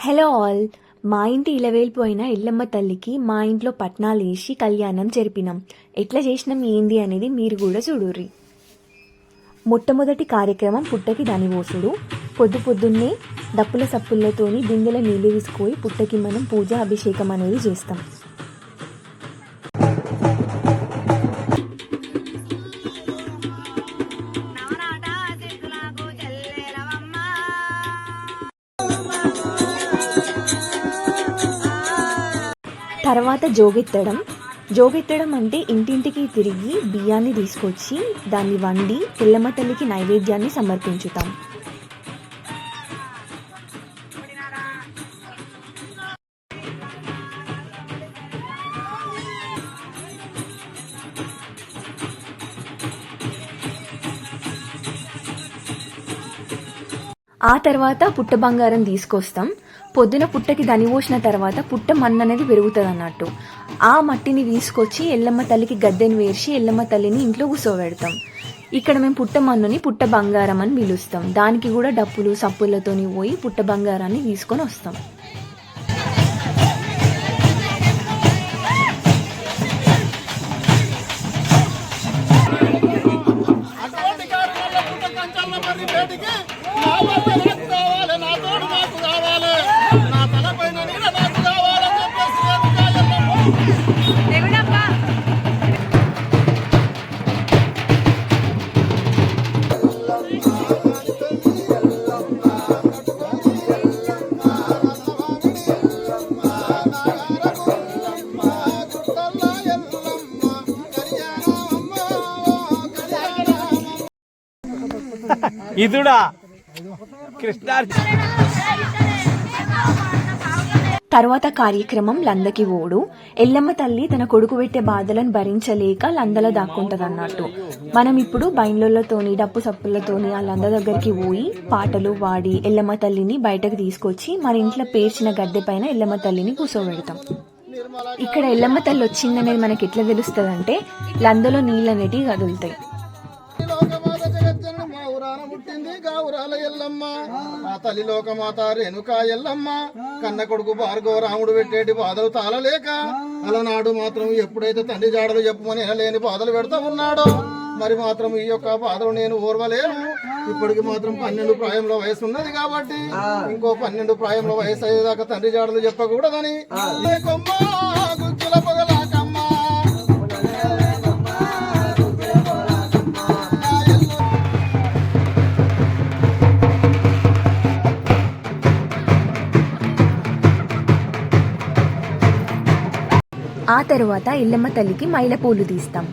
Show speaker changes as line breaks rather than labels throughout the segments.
Hello all. మా ఇంటి ఇలవేల్పోయిన ఎల్లమ్మ తల్లికి మా ఇంట్లో పట్నాలేసి కళ్యాణం జరిపినాం. ఎట్లా చేసినాం ఏంది అనేది మీరు కూడా చూడుర్రి. మొట్టమొదటి కార్యక్రమం పుట్టకి దనివోసుడు. పొద్దున్నే డప్పుల సప్పులతోని బిందెల నీళ్లు తీసుకొని పుట్టకి మనం పూజ అభిషేకం అనేది చేస్తాం. తర్వాత జోగెత్తడం అంటే ఇంటింటికి తిరిగి బియ్యాన్ని తీసుకొచ్చి దాన్ని వండి ఎల్లమ్మ తల్లికి నైవేద్యాన్ని సమర్పించుతాం. ఆ తర్వాత పుట్ట బంగారం తీసుకొస్తాం. పొద్దున పుట్టకి దనివోసిన తర్వాత పుట్ట మన్ను అనేది పెరుగుతుంది అన్నట్టు. ఆ మట్టిని తీసుకొచ్చి ఎల్లమ్మ తల్లికి గద్దెని వేసి ఎల్లమ్మ తల్లిని ఇంట్లో కూర్చోబెడతాం. ఇక్కడ మేము పుట్ట మన్నుని పుట్ట బంగారం అని పిలుస్తాం. దానికి కూడా డప్పులు సప్పులతోని పోయి పుట్ట బంగారాన్ని తీసుకొని వస్తాం.
ఇదుడా కృష్ణ.
తర్వాత కార్యక్రమం లందకి ఓడు. ఎల్లమ్మ తల్లి తన కొడుకు పెట్టే బాధలను భరించలేక లందల దాక్కుంటదన్నట్టు. మనం ఇప్పుడు బైండ్లతోని డప్పు సప్పులతోని ఆ లంద దగ్గరికి పోయి పాటలు వాడి ఎల్లమ్మ తల్లిని బయటకు తీసుకొచ్చి మన ఇంట్లో పేర్చిన గద్దె పైన ఎల్లమ్మ తల్లిని కూర్చోబెడతాం. ఇక్కడ ఎల్లమ్మ తల్లి వచ్చిందనేది మనకి ఎట్లా తెలుస్తుంది అంటే లందలో నీళ్ళు అనేటివి కదులుతాయి.
గావురాల ఎల్లమ్మ మా తల్లి లోకమాత రేణుకా ఎల్లమ్మ కన్న కొడుకు భార్గవ రాముడు పెట్టేటి బాధలు తాళలేక అలనాడు మాత్రం ఎప్పుడైతే తండ్రి జాడలు చెప్పమని లేని బాధలు పెడతా ఉన్నాడో మరి మాత్రం ఈ యొక్క బాధలు నేను ఓర్వలేను. ఇప్పటికి మాత్రం 12 ప్రాయంలో వయసు ఉన్నది కాబట్టి ఇంకో 12 ప్రాయంలో వయసు అయ్యేదాకా తండ్రి జాడలు చెప్పకూడదని
ఆ తరువాత ఎల్లమ్మ తల్లికి మైలపూలు తీస్తాం.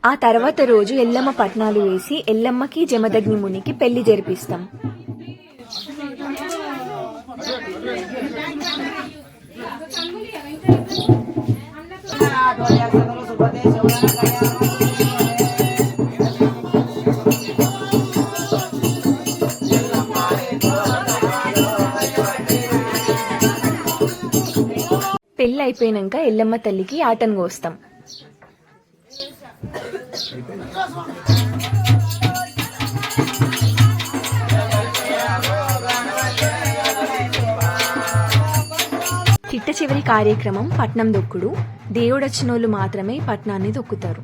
ఆ తర్వాత రోజు ఎల్లమ్మ పట్నాలు వేసి ఎల్లమ్మకి జమదగ్ని మునికి పెళ్లి జరిపిస్తాం. పెళ్లి అయిపోయినాక ఎల్లమ్మ తల్లికి ఆటను కోస్తాం. చిట్ట చివరి కార్యక్రమం పట్నం దొక్కుడు. దేవుడొచ్చినోళ్ళు మాత్రమే పట్నాన్ని దొక్కుతారు.